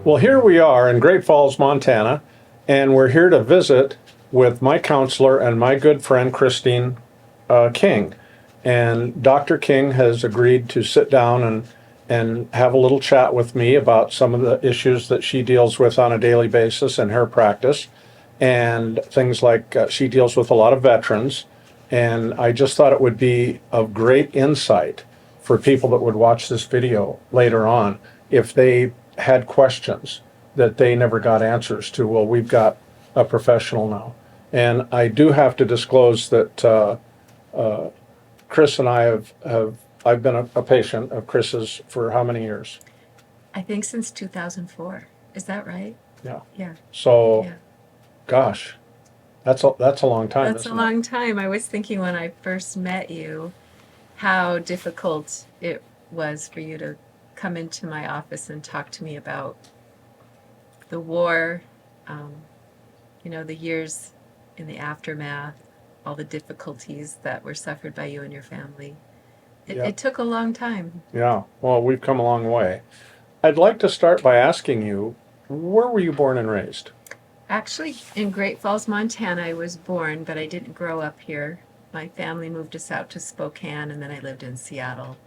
Well, here we are in Great Falls, Montana, and we're here to visit with my counselor and my good friend Christine King. And Dr. King has agreed to sit down and have a little chat with me about some of the issues that she deals with on a daily basis in her practice, and things like she deals with a lot of veterans. And I just thought it would be of great insight for people that would watch this video later on if they had questions that they never got answers to. Well, we've got a professional now. And I do have to disclose that Chris and I I've been a patient of Chris's for how many years? I think since 2004. Is that right? Yeah. Yeah. So, Yeah. gosh, that's a long time. That's a isn't it? long time. I was thinking when I first met you how difficult it was for you to come into my office and talk to me about the war, the years in the aftermath, all the difficulties that were suffered by you and your family. Yeah. It took a long time. Yeah. Well, we've come a long way. I'd like to start by asking you, where were you born and raised? Actually, in Great Falls, Montana, I was born, but I didn't grow up here. My family moved us out to Spokane, and then I lived in Seattle.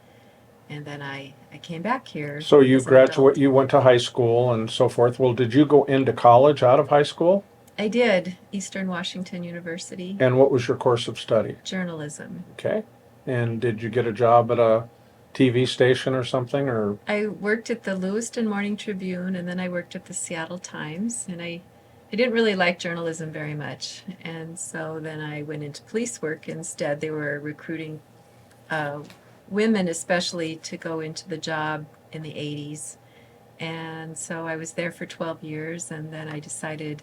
And then I came back here. So you as an adult. graduate, you went to high school and so forth. Well, did you go into college out of high school? I did. Eastern Washington University. And what was your course of study? Journalism. Okay. And did you get a job at a TV station or something, or? I worked at the Lewiston Morning Tribune, and then I worked at the Seattle Times, and I didn't really like journalism very much. And so then I went into police work instead. They were recruiting women especially to go into the job in the 80s. And so I was there for 12 years, and then I decided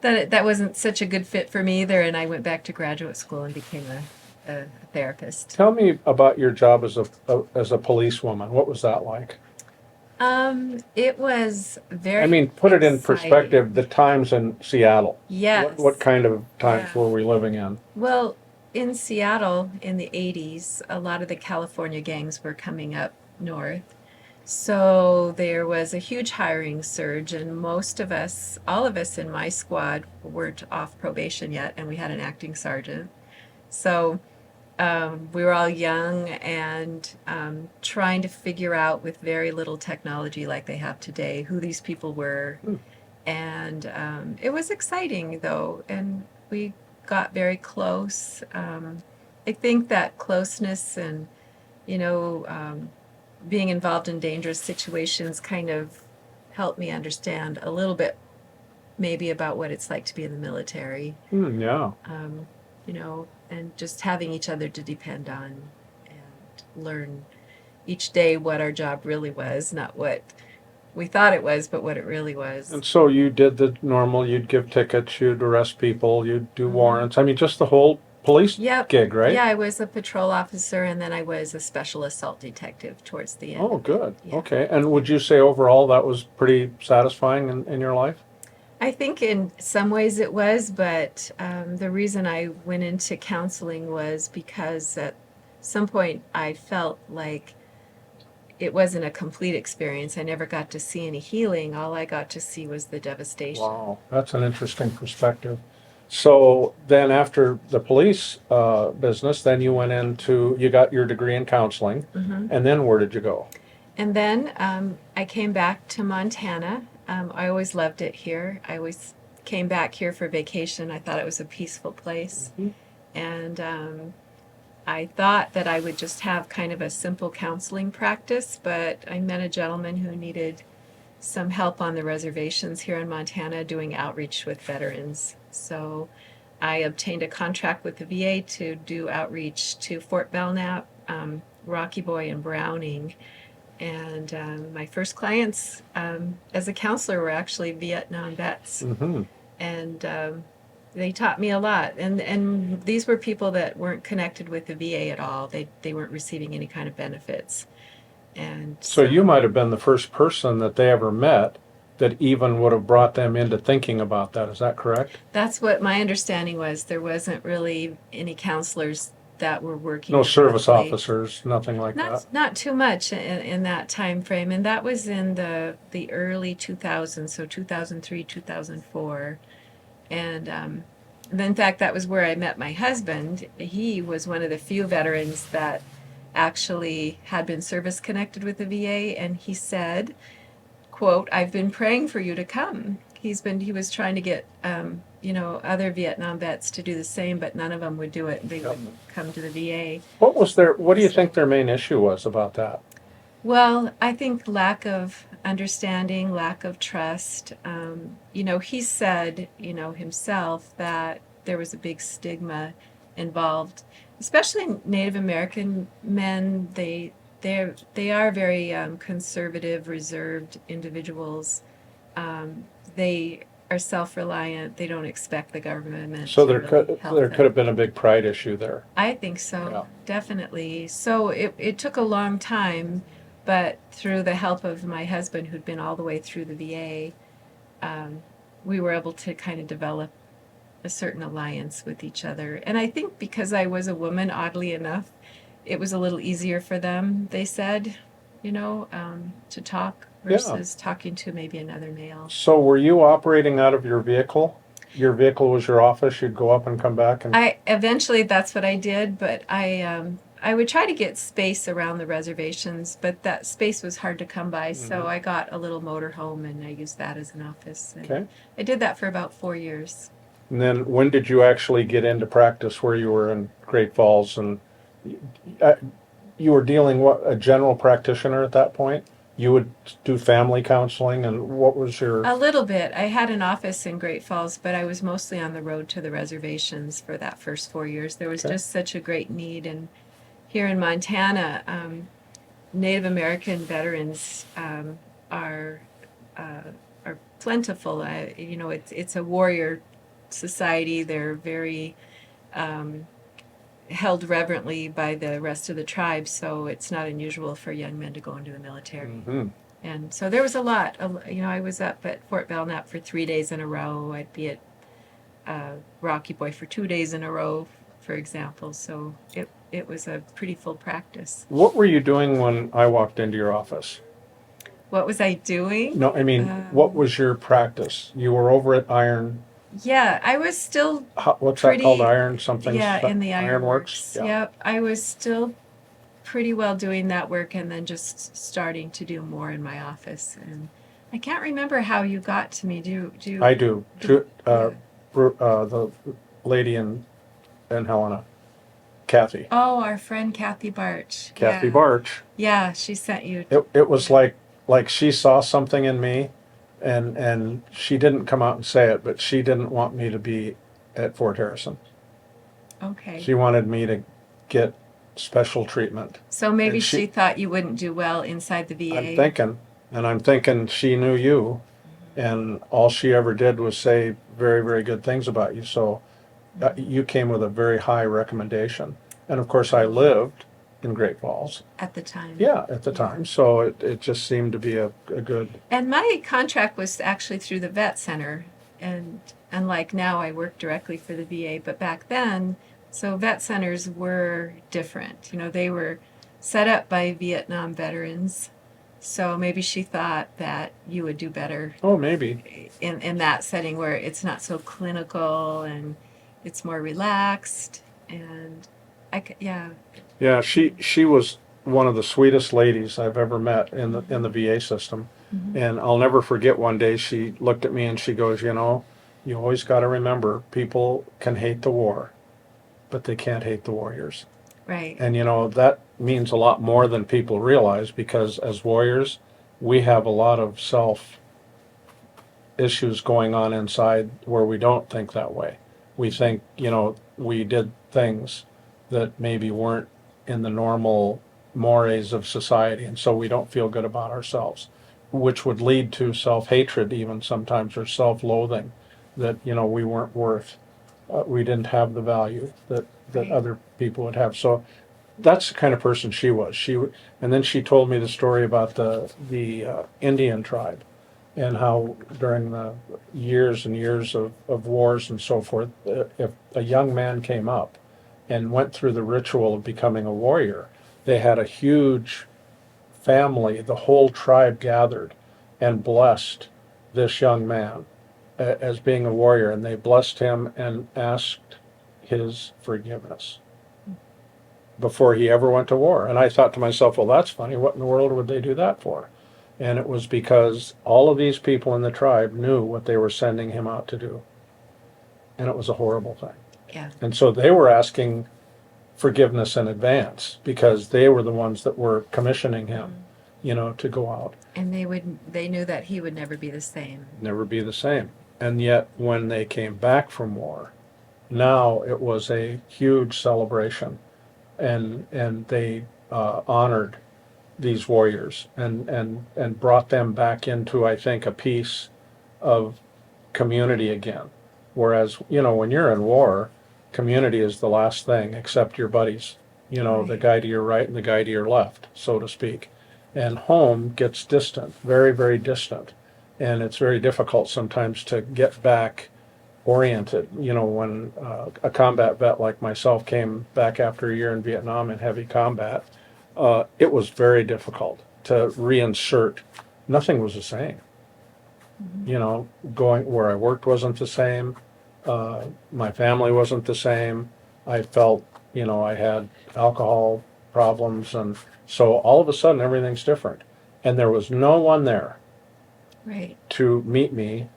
that that wasn't such a good fit for me either, and I went back to graduate school and became a therapist. Tell me about your job as a policewoman. What was that like? It was very I mean, put it in exciting. perspective, the times in Seattle. Yes. What kind of times Yeah. were we living in? Well, in Seattle in the 80s, a lot of the California gangs were coming up north. So there was a huge hiring surge, and most of us, all of us in my squad, weren't off probation yet, and we had an acting sergeant. So we were all young and trying to figure out, with very little technology like they have today, who these people were. And it was exciting, though, and we got very close. I think that closeness and, being involved in dangerous situations kind of helped me understand a little bit maybe about what it's like to be in the military. Yeah. And just having each other to depend on and learn each day what our job really was, not what we thought it was, but what it really was. And so you did the normal, you'd give tickets, you'd arrest people, you'd do warrants. I mean, just the whole police Yep. gig, right? Yeah, I was a patrol officer, and then I was a special assault detective towards the end. Oh, good. Yeah. Okay. And would you say overall that was pretty satisfying in your life? I think in some ways it was, but the reason I went into counseling was because at some point I felt like it wasn't a complete experience. I never got to see any healing. All I got to see was the devastation. Wow, that's an interesting perspective. So then after the police business, then you got your degree in counseling, and then where did you go? And then I came back to Montana. I always loved it here. I always came back here for vacation. I thought it was a peaceful place. And I thought that I would just have kind of a simple counseling practice, but I met a gentleman who needed some help on the reservations here in Montana doing outreach with veterans. So I obtained a contract with the VA to do outreach to Fort Belknap, Rocky Boy, and Browning. And my first clients as a counselor were actually Vietnam vets. And they taught me a lot. And these were people that weren't connected with the VA at all. They weren't receiving any kind of benefits. And So you might have been the first person that they ever met that even would have brought them into thinking about that. Is that correct? That's what my understanding was. There wasn't really any counselors that were working No service directly. officers, nothing like that. Not too much in that time frame, and that was in the early 2000s, so 2003, 2004, and in fact, that was where I met my husband. He was one of the few veterans that actually had been service connected with the VA, and he said, quote, "I've been praying for you to come." He was trying to get other Vietnam vets to do the same, but none of them would do it. They wouldn't come to the VA. What do you think their main issue was about that? Well, I think lack of understanding, lack of trust. He said, himself that there was a big stigma involved, especially Native American men. They are very conservative, reserved individuals. They are self-reliant. They don't expect the government So to there really could help there them. could have been a big pride issue there. I think so, Yeah. definitely. So it took a long time, but through the help of my husband, who'd been all the way through the VA, we were able to kind of develop a certain alliance with each other. And I think because I was a woman, oddly enough, it was a little easier for them, they said, to talk versus talking to maybe another male. So were you operating out of your vehicle? Your vehicle was your office. You'd go up and come back, and I eventually that's what I did, but I would try to get space around the reservations, but that space was hard to come by, so I got a little motorhome and I used that as an office. And okay. I did that for about 4 years. And then when did you actually get into practice where you were in Great Falls and uh, you were dealing a general practitioner at that point? You would do family counseling, and what was your? A little bit. I had an office in Great Falls, but I was mostly on the road to the reservations for that first 4 years. There was just such a great need, and here in Montana, Native American veterans are plentiful. It's a warrior society. They're very held reverently by the rest of the tribe, so it's not unusual for young men to go into the military. Mm-hmm. And so there was a lot. I was up at Fort Belknap for 3 days in a row. I'd be at Rocky Boy for 2 days in a row, for example. So it was a pretty full practice. What were you doing when I walked into your office? What was I doing? No, I mean, what was your practice? You were over at Iron. Yeah, I was still What's that called? Iron something? Yeah, in the Ironworks. Yeah. Yep, I was still pretty well doing that work, and then just starting to do more in my office. And I can't remember how you got to me. Do you? I do. The lady in Helena, Kathy. Oh, our friend Kathy Barch. Kathy Yeah. Barch. Yeah, she sent you. It was like she saw something in me, and she didn't come out and say it, but she didn't want me to be at Fort Harrison. Okay. She wanted me to get special treatment. So maybe and she thought you wouldn't do well inside the VA. I'm thinking she knew you, and all she ever did was say very, very good things about you. So you came with a very high recommendation. And of course, I lived in Great Falls. At the time. Yeah, at the time. So it just seemed to be a good. And my contract was actually through the vet center, and unlike now, I work directly for the VA. But back then, so vet centers were different. They were set up by Vietnam veterans. So maybe she thought that you would do better. Oh, maybe. In that setting where it's not so clinical and it's more relaxed, and yeah. Yeah, she was one of the sweetest ladies I've ever met in the VA system. Mm-hmm. And I'll never forget one day she looked at me and she goes, you always got to remember people can hate the war, but they can't hate the warriors. Right. And that means a lot more than people realize, because as warriors, we have a lot of self issues going on inside where we don't think that way. We think, we did things that maybe weren't in the normal mores of society, and so we don't feel good about ourselves, which would lead to self-hatred even sometimes, or self-loathing, that we weren't worth, we didn't have the value that other people would have. So that's the kind of person she was. And then she told me the story about the Indian tribe and how during the years and years of wars and so forth, if a young man came up and went through the ritual of becoming a warrior, they had a huge family, the whole tribe gathered and blessed this young man as being a warrior, and they blessed him and asked his forgiveness before he ever went to war. And I thought to myself, well, that's funny. What in the world would they do that for? And it was because all of these people in the tribe knew what they were sending him out to do. And it was a horrible thing. Yeah. And so they were asking forgiveness in advance because they were the ones that were commissioning him, to go out. And they knew that he would never be the same. Never be the same. And yet when they came back from war, now it was a huge celebration. And they honored these warriors and brought them back into, I think, a piece of community again. Whereas, when you're in war, community is the last thing except your buddies, the Right. guy to your right and the guy to your left, so to speak. And home gets distant, very, very distant. And it's very difficult sometimes to get back oriented. When a combat vet like myself came back after a year in Vietnam in heavy combat, it was very difficult to reinsert. Nothing was the same. Going where I worked wasn't the same. My family wasn't the same. I felt, I had alcohol problems, and so all of a sudden everything's different. And there was no one there Right. to meet me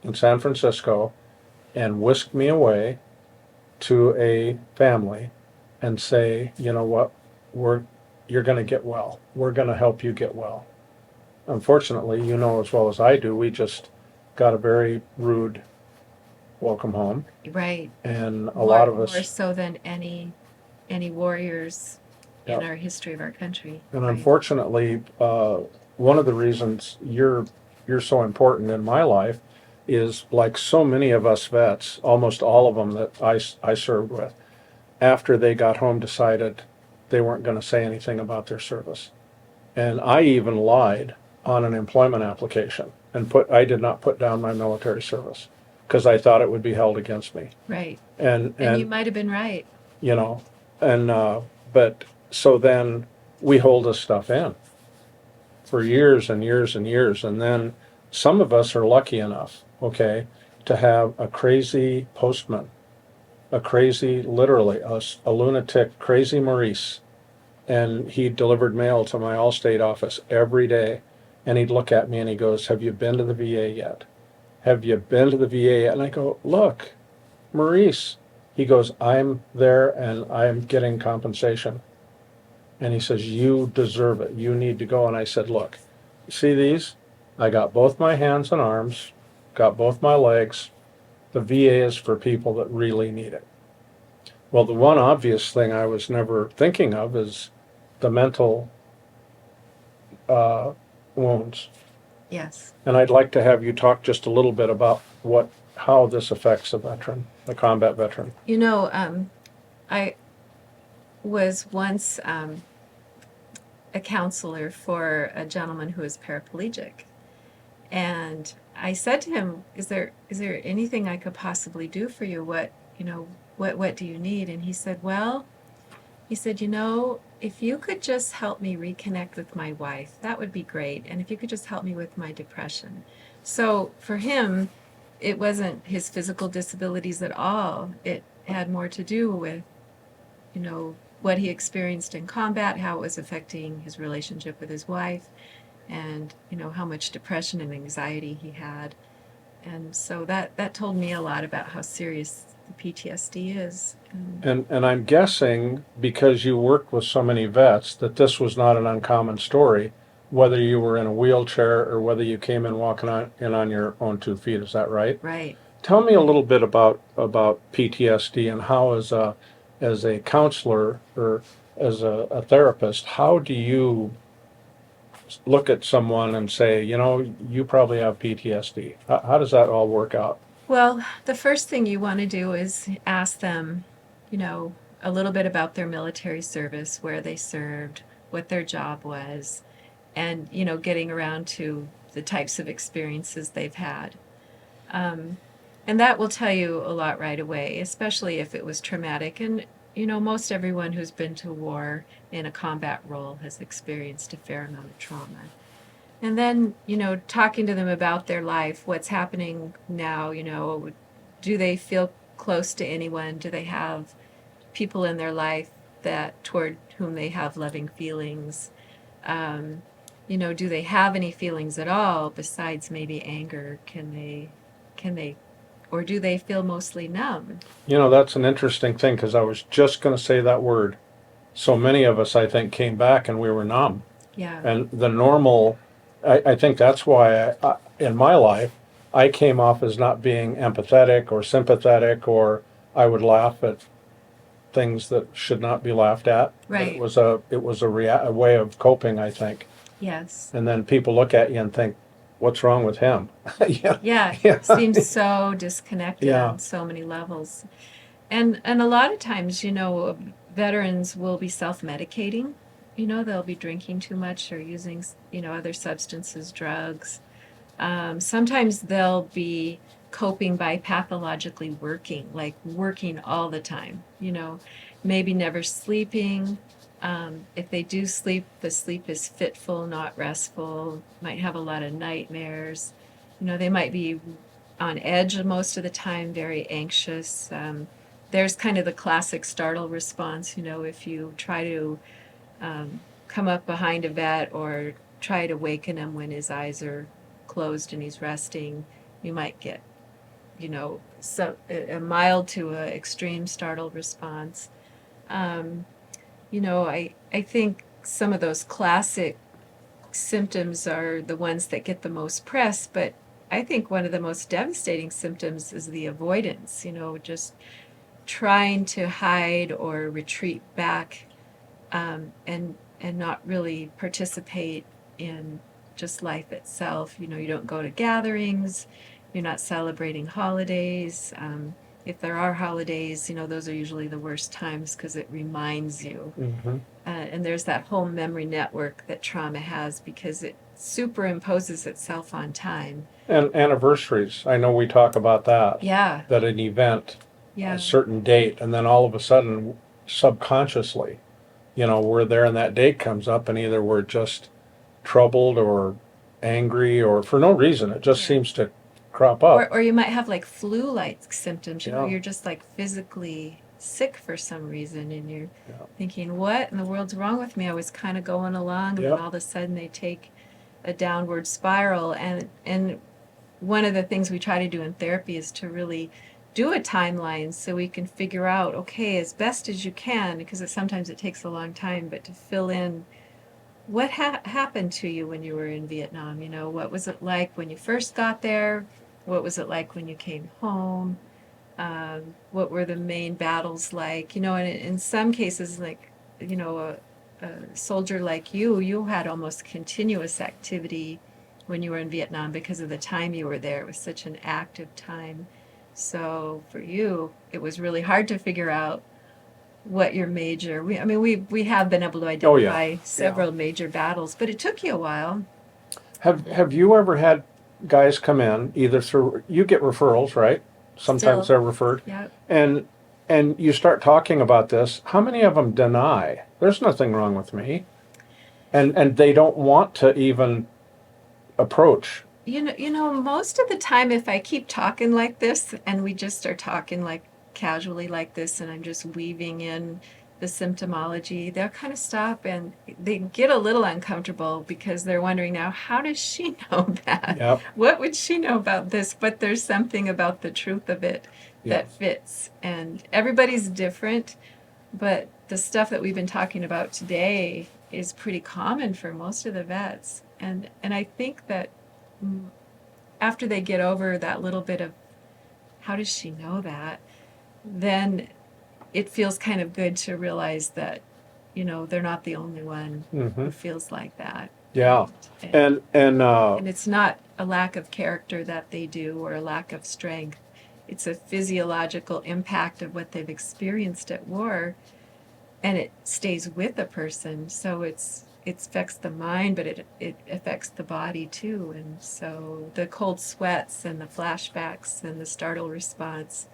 in San Francisco and whisk me away to a family and say, you know what, you're going to get well. We're going to help you get well. Unfortunately, as well as I do, we just got a very rude welcome home, Right. and a lot of us, more so than any warriors in Yeah. our history of our country. and Right. unfortunately, one of the reasons you're so important in my life is, like so many of us vets, almost all of them that I served with, after they got home, decided they weren't going to say anything about their service. And I even lied on an employment application and I did not put down my military service because I thought it would be held against me. Right. And And you might have been right. you know, and but so then we hold this stuff in for years and years and years, and then some of us are lucky enough, okay, to have a crazy postman, a crazy, literally, a lunatic, crazy Maurice, and he delivered mail to my Allstate office every day, and he'd look at me and he goes, "Have you been to the VA yet? Have you been to the VA yet?" And I go, "Look, Maurice." He goes, "I'm there and I'm getting compensation." And he says, "You deserve it. You need to go." And I said, "Look, see these? I got both my hands and arms, got both my legs. The VA is for people that really need it." Well, the one obvious thing I was never thinking of is the mental wounds. Yes. And I'd like to have you talk just a little bit about how this affects a veteran, a combat veteran. I was once a counselor for a gentleman who was paraplegic. And I said to him, is there anything I could possibly do for you? What do you need? And he said, if you could just help me reconnect with my wife, that would be great. And if you could just help me with my depression. So for him, it wasn't his physical disabilities at all. It had more to do with, what he experienced in combat, how it was affecting his relationship with his wife, and, how much depression and anxiety he had. And so that told me a lot about how serious the PTSD is. And I'm guessing, because you worked with so many vets, that this was not an uncommon story, whether you were in a wheelchair or whether you came in walking on your own 2 feet. Is that right? Right. Tell me a little bit about PTSD and how, as a counselor or as a therapist, how do you look at someone and say, you probably have PTSD? How does that all work out? Well, the first thing you want to do is ask them, a little bit about their military service, where they served, what their job was, and, getting around to the types of experiences they've had. And that will tell you a lot right away, especially if it was traumatic. And, most everyone who's been to war in a combat role has experienced a fair amount of trauma. And then, talking to them about their life, what's happening now, do they feel close to anyone? Do they have people in their life that toward whom they have loving feelings? Do they have any feelings at all besides maybe anger? Can they, or do they feel mostly numb? That's an interesting thing because I was just going to say that word. So many of us, I think, came back and we were numb. Yeah. And the normal, I think that's why in my life, I came off as not being empathetic or sympathetic, or I would laugh at things that should not be laughed at. Right. It was a way of coping, I think. Yes. And then people look at you and think, what's wrong with him? Yeah. Yeah. Seems so disconnected Yeah. on so many levels. And a lot of times, veterans will be self-medicating. They'll be drinking too much or using, other substances, drugs. Sometimes they'll be coping by pathologically working, like working all the time, maybe never sleeping. If they do sleep, the sleep is fitful, not restful, might have a lot of nightmares. They might be on edge most of the time, very anxious. There's kind of the classic startle response, if you try to come up behind a vet or try to waken him when his eyes are closed and he's resting, you might get, a mild to a extreme startle response. I think some of those classic symptoms are the ones that get the most press, but I think one of the most devastating symptoms is the avoidance, just trying to hide or retreat back, and not really participate in just life itself. You don't go to gatherings, you're not celebrating holidays. If there are holidays, those are usually the worst times because it reminds you. Mm-hmm. And there's that whole memory network that trauma has because it superimposes itself on time. And anniversaries, I know we talk about that. Yeah. That an event, Yeah. a certain date, and then all of a sudden, subconsciously, we're there and that date comes up, and either we're just troubled or angry or for no reason. It just seems to crop up. Or you might have like flu-like symptoms. You're just like physically sick for some reason, and you're thinking, what in the world's wrong with me? I was kind of going along, and then all of a sudden they take a downward spiral. And one of the things we try to do in therapy is to really do a timeline so we can figure out, okay, as best as you can, because sometimes it takes a long time, but to fill in what happened to you when you were in Vietnam. What was it like when you first got there? What was it like when you came home? What were the main battles like? And in some cases, like, a soldier like you had almost continuous activity when you were in Vietnam because of the time you were there. It was such an active time. So for you, it was really hard to figure out what your major. We have been able to identify several major battles, but it took you a while. Have you ever had guys come in either through, you get referrals, right? Sometimes they're referred. Yeah. And you start talking about this. How many of them deny? There's nothing wrong with me. And they don't want to even approach. Most of the time, if I keep talking like this and we just are talking like casually like this, and I'm just weaving in the symptomology, they'll kind of stop and they get a little uncomfortable because they're wondering now, how does she know that? Yep. What would she know about this? But there's something about the truth of it that fits. And everybody's different, but the stuff that we've been talking about today is pretty common for most of the vets. And I think that after they get over that little bit of, how does she know that? Then it feels kind of good to realize that, they're not the only one who feels like that. Yeah. And it's not a lack of character that they do or a lack of strength. It's a physiological impact of what they've experienced at war, and it stays with a person. So it's it affects the mind, but it affects the body too. And so the cold sweats and the flashbacks and the startle response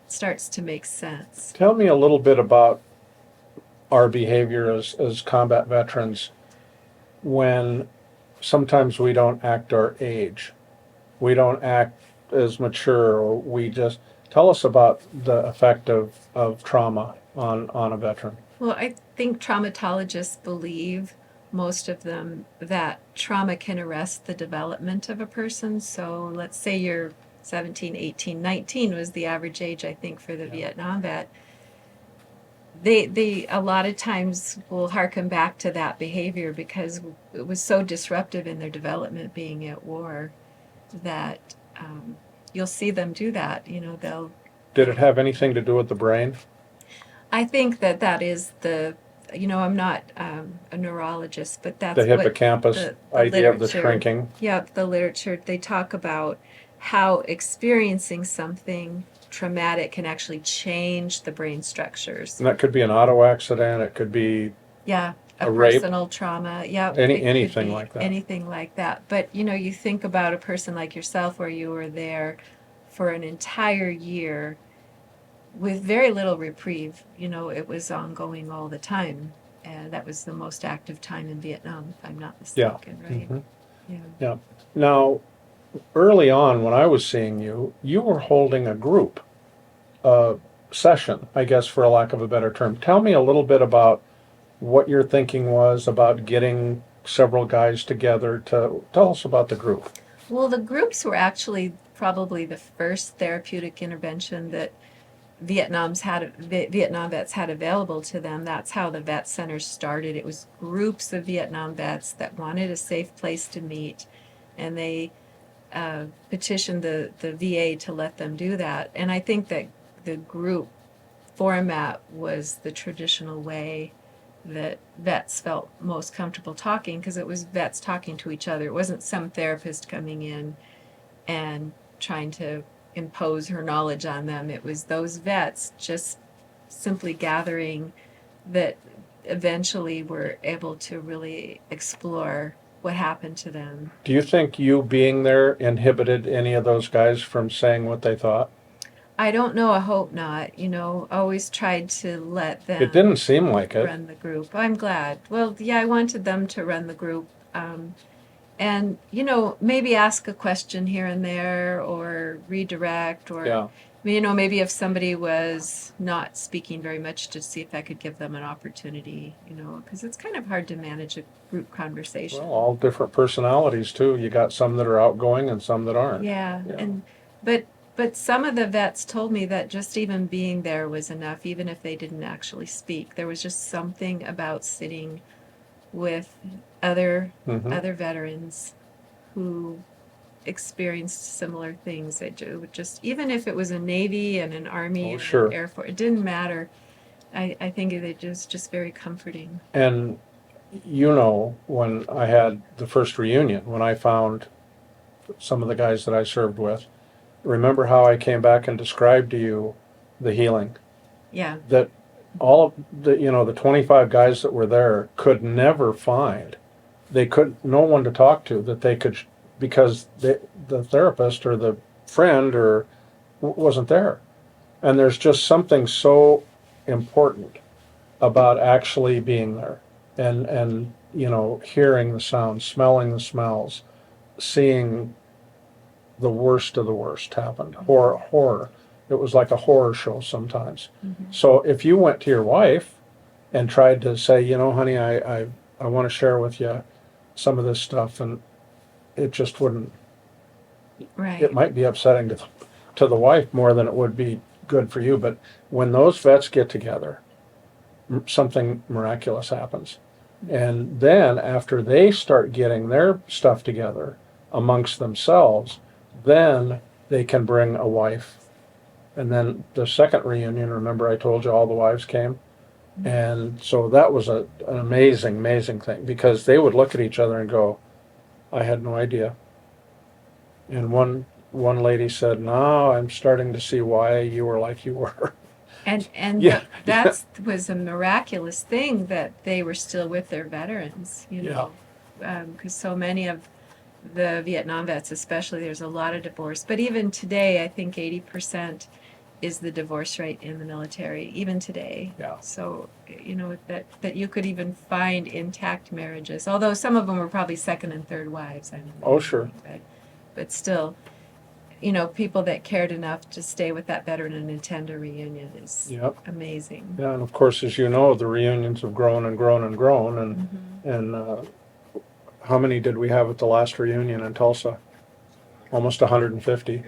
starts to make sense. Tell me a little bit about our behavior as combat veterans when sometimes we don't act our age. We don't act as mature, or we just tell us about the effect of trauma on a veteran. Well, I think traumatologists believe, most of them, that trauma can arrest the development of a person. So let's say you're 17, 18, 19 was the average age, I think, for the Vietnam vet. They a lot of times will harken back to that behavior because it was so disruptive in their development being at war that you'll see them do that. They'll. Did it have anything to do with the brain? I think that is I'm not a neurologist, but that's The hippocampus the idea of the literature. shrinking? Yeah, the literature, they talk about how experiencing something traumatic can actually change the brain structures. And that could be an auto accident, it could be Yeah, a rape? personal trauma. Yeah, it could anything be like that. anything like that. But you think about a person like yourself where you were there for an entire year with very little reprieve. It was ongoing all the time. And that was the most active time in Vietnam, if I'm not mistaken, right? Mhm. Yeah. Yeah. Now, early on when I was seeing you, you were holding a group session, I guess, for a lack of a better term. Tell me a little bit about what your thinking was about getting several guys together to tell us about the group. Well, the groups were actually probably the first therapeutic intervention that Vietnam vets had available to them. That's how the vet centers started. It was groups of Vietnam vets that wanted a safe place to meet, and they petitioned the VA to let them do that. And I think that the group format was the traditional way that vets felt most comfortable talking, because it was vets talking to each other. It wasn't some therapist coming in and trying to impose her knowledge on them. It was those vets just simply gathering that eventually were able to really explore what happened to them. Do you think you being there inhibited any of those guys from saying what they thought? I don't know, I hope not. Always tried to let them It didn't seem like it. run the group. I'm glad. Well, yeah, I wanted them to run the group. And maybe ask a question here and there, or redirect, or Yeah. maybe if somebody was not speaking very much, to see if I could give them an opportunity, because it's kind of hard to manage a group conversation. Well, all different personalities too. You got some that are outgoing and some that aren't. Yeah. But some of the vets told me that just even being there was enough, even if they didn't actually speak. There was just something about sitting with other veterans who experienced similar things. It would just, even if it was a Navy and an Army and sure. an Air Force, it didn't matter. I think it was just very comforting. And when I had the first reunion, when I found some of the guys that I served with, remember how I came back and described to you the healing? Yeah. That all of the 25 guys that were there could never find. No one to talk to that they could, because the therapist or the friend wasn't there. And there's just something so important about actually being there and hearing the sounds, smelling the smells, seeing the worst of the worst happen. Horror. It was like a horror show sometimes. Mm-hmm. So if you went to your wife and tried to say, honey, I want to share with you some of this stuff, and it just wouldn't. Right. It might be upsetting to the wife more than it would be good for you. But when those vets get together, something miraculous happens. And then after they start getting their stuff together amongst themselves, then they can bring a wife. And then the second reunion, remember I told you all the wives came? And so that was an amazing, amazing thing, because they would look at each other and go, I had no idea. And one lady said, no, I'm starting to see why you were like you were. Yeah, that was a miraculous thing that they were still with their veterans, because so many of the Vietnam vets, especially, there's a lot of divorce. But even today, I think 80% is the divorce rate in the military, even today. Yeah. So, that you could even find intact marriages, although some of them were probably second and third wives. I don't know. Oh, sure. But still, people that cared enough to stay with that veteran and attend a reunion is Yep. amazing. Yeah, and of course, as you know, the reunions have grown and grown and grown, and how many did we have at the last reunion in Tulsa? Almost 150.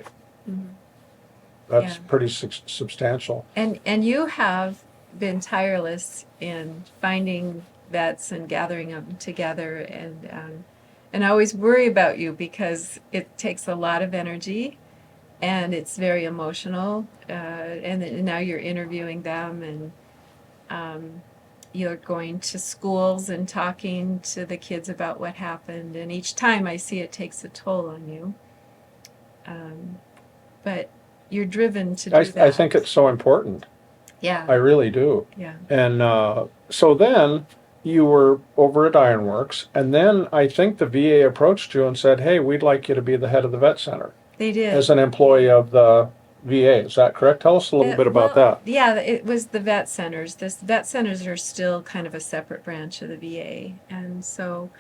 That's Yeah. pretty substantial. And you have been tireless in finding vets and gathering them together, and I always worry about you because it takes a lot of energy, and it's very emotional. And now you're interviewing them, and you're going to schools and talking to the kids about what happened. And each time I see it takes a toll on you. But you're driven to do that. I think it's so important. Yeah. I really do. Yeah. And so then you were over at Ironworks, and then I think the VA approached you and said, "Hey, we'd like you to be the head of the vet center They did. as an employee of the VA." Is that correct? Tell us a little bit about that. Yeah, it was the vet centers. The vet centers are still kind of a separate branch of the VA. And so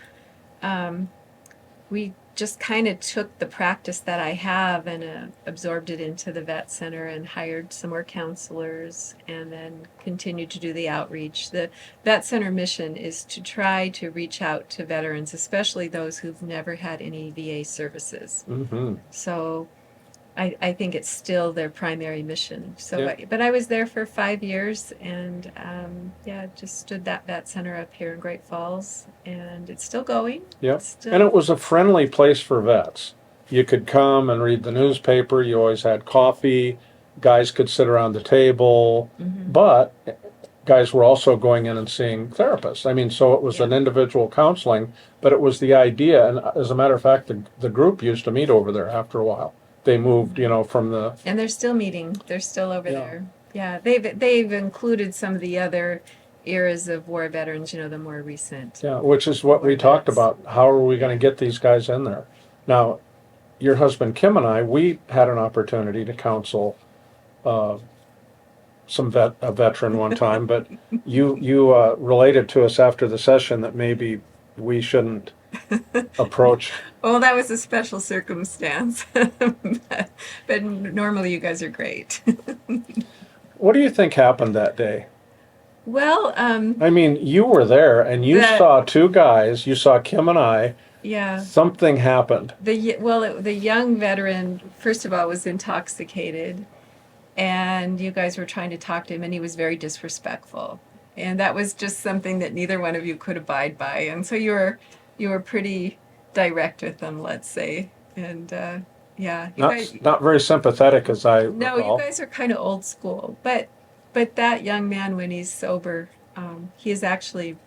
we just kind of took the practice that I have and absorbed it into the vet center and hired some more counselors and then continued to do the outreach. The vet center mission is to try to reach out to veterans, especially those who've never had any VA services. Mm-hmm. So I think it's still their primary mission. So, Yeah. but I was there for 5 years, and just stood that vet center up here in Great Falls, and it's still going. Yep. Still, And it was a friendly place for vets. You could come and read the newspaper. You always had coffee. Guys could sit around the table, but guys were also going in and seeing therapists. I mean, so it was an individual counseling, but it was the idea. And as a matter of fact, the group used to meet over there after a while. They moved, from the. And they're still meeting. They're still over there. Yeah, they've included some of the other eras of war veterans. The more recent. Yeah, which is what we talked about. How are we going to get these guys in there? Now, your husband Kim and I, we had an opportunity to counsel a veteran one time, but you related to us after the session that maybe we shouldn't approach. Well, that was a special circumstance, but normally you guys are great. What do you think happened that day? Well, I mean, you were there and you saw two guys. You saw Kim and I. Yeah. Something happened. The young veteran, first of all, was intoxicated, and you guys were trying to talk to him, and he was very disrespectful, and that was just something that neither one of you could abide by, and so you were pretty direct with them, let's say, and Not very sympathetic, as I No, recall. you guys are kind of old school, but that young man, when he's sober, he is actually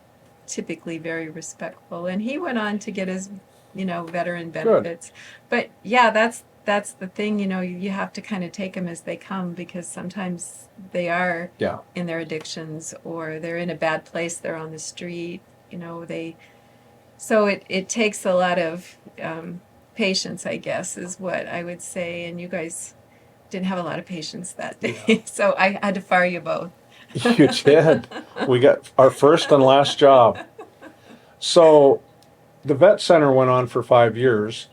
typically very respectful, and he went on to get his veteran benefits. But yeah, that's the thing, you have to kind of take them as they come, because sometimes they are in their addictions, or they're in a bad place, they're on the street, so it takes a lot of patience, I guess, is what I would say, and you guys didn't have a lot of patience that day, so I had to fire you both. You did. We got our first and last job. So the vet center went on for 5 years.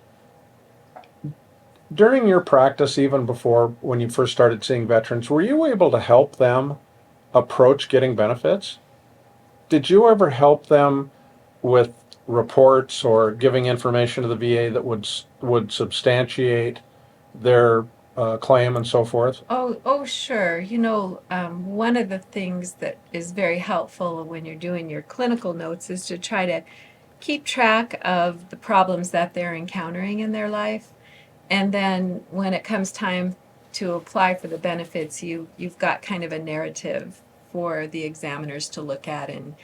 During your practice, even before, when you first started seeing veterans, were you able to help them approach getting benefits? Did you ever help them with reports or giving information to the VA that would substantiate their claim and so forth? Oh, sure. One of the things that is very helpful when you're doing your clinical notes is to try to keep track of the problems that they're encountering in their life. And then when it comes time to apply for the benefits, you've got kind of a narrative for the examiners to look at and,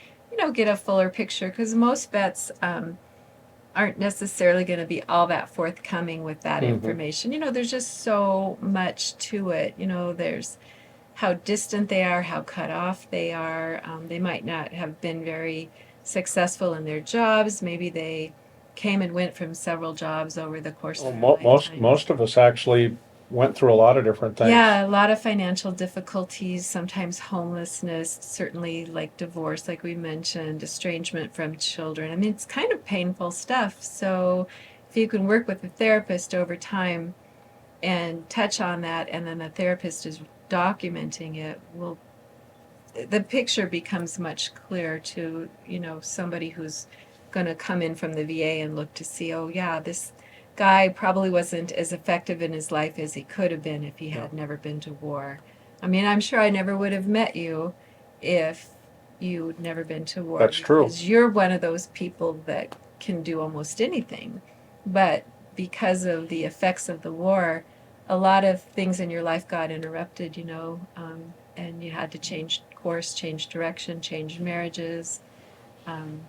get a fuller picture, because most vets aren't necessarily going to be all that forthcoming with that information. There's just so much to it. There's how distant they are, how cut off they are. They might not have been very successful in their jobs. Maybe they came and went from several jobs over the course Well, of their lifetime. most of us actually went through a lot of different things. Yeah, a lot of financial difficulties, sometimes homelessness, certainly like divorce, like we mentioned, estrangement from children. I mean, it's kind of painful stuff. So if you can work with a therapist over time and touch on that, and then the therapist is documenting it, well, the picture becomes much clearer to, somebody who's going to come in from the VA and look to see, oh yeah, this guy probably wasn't as effective in his life as he could have been if he had never been to war. I mean, I'm sure I never would have met you if you'd never been to war. That's true. Because you're one of those people that can do almost anything. But because of the effects of the war, a lot of things in your life got interrupted, and you had to change course, change direction, change marriages. Um,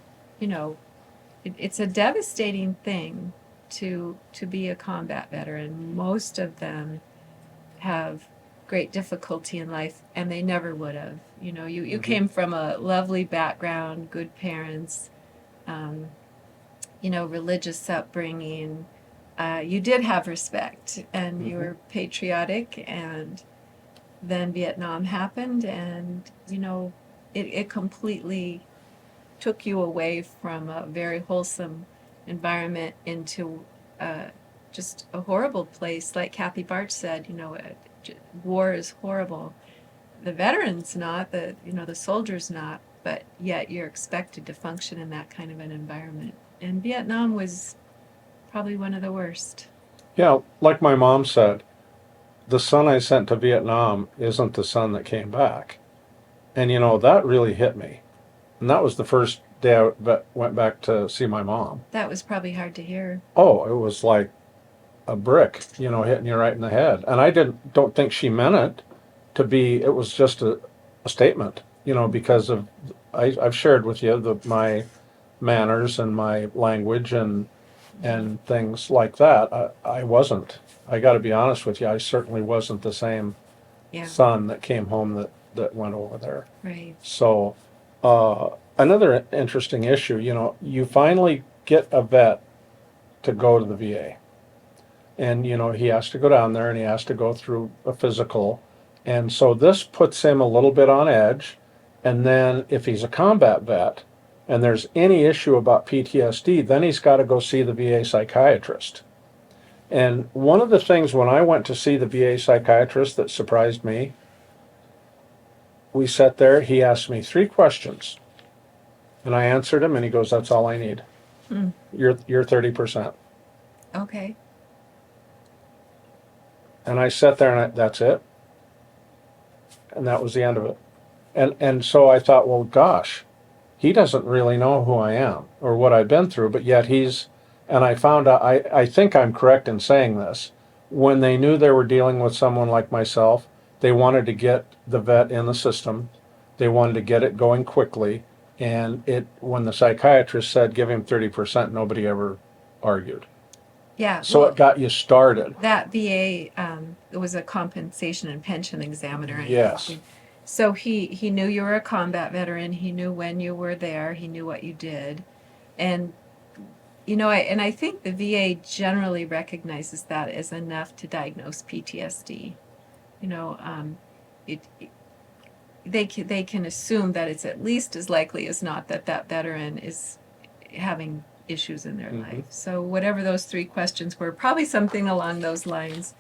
it's a devastating thing to be a combat veteran. Most of them have great difficulty in life, and they never would have. You came from a lovely background, good parents, religious upbringing. You did have respect, and you were patriotic, and then Vietnam happened, and it completely took you away from a very wholesome environment into just a horrible place. Like Kathy Barch said, war is horrible. The veterans not, the soldiers not, but yet you're expected to function in that kind of an environment. And Vietnam was probably one of the worst. Yeah, like my mom said, the son I sent to Vietnam isn't the son that came back. And that really hit me. And that was the first day I went back to see my mom. That was probably hard to hear. Oh, it was like a brick, hitting you right in the head. And I don't think she meant it to be, it was just a statement, because of, I've shared with you my manners and my language and things like that. I wasn't. I got to be honest with you. I certainly wasn't the same son that came home that went over there. Right. So another interesting issue, you finally get a vet to go to the VA. And, he has to go down there and he has to go through a physical. And so this puts him a little bit on edge. And then if he's a combat vet and there's any issue about PTSD, then he's got to go see the VA psychiatrist. And one of the things when I went to see the VA psychiatrist that surprised me, we sat there, he asked me 3 questions. And I answered him and he goes, that's all I need. You're 30%. Okay. And I sat there and that's it. And that was the end of it. And so I thought, well, gosh, he doesn't really know who I am or what I've been through, but yet and I found out, I think I'm correct in saying this, when they knew they were dealing with someone like myself, they wanted to get the vet in the system. They wanted to get it going quickly. And when the psychiatrist said, give him 30%, nobody ever argued. Yeah. So it got you started. That VA, it was a compensation and pension examiner. Yes. So he knew you were a combat veteran. He knew when you were there. He knew what you did. And, I think the VA generally recognizes that as enough to diagnose PTSD. They can assume that it's at least as likely as not that veteran is having issues in their life. So whatever those 3 questions were, probably something along those lines,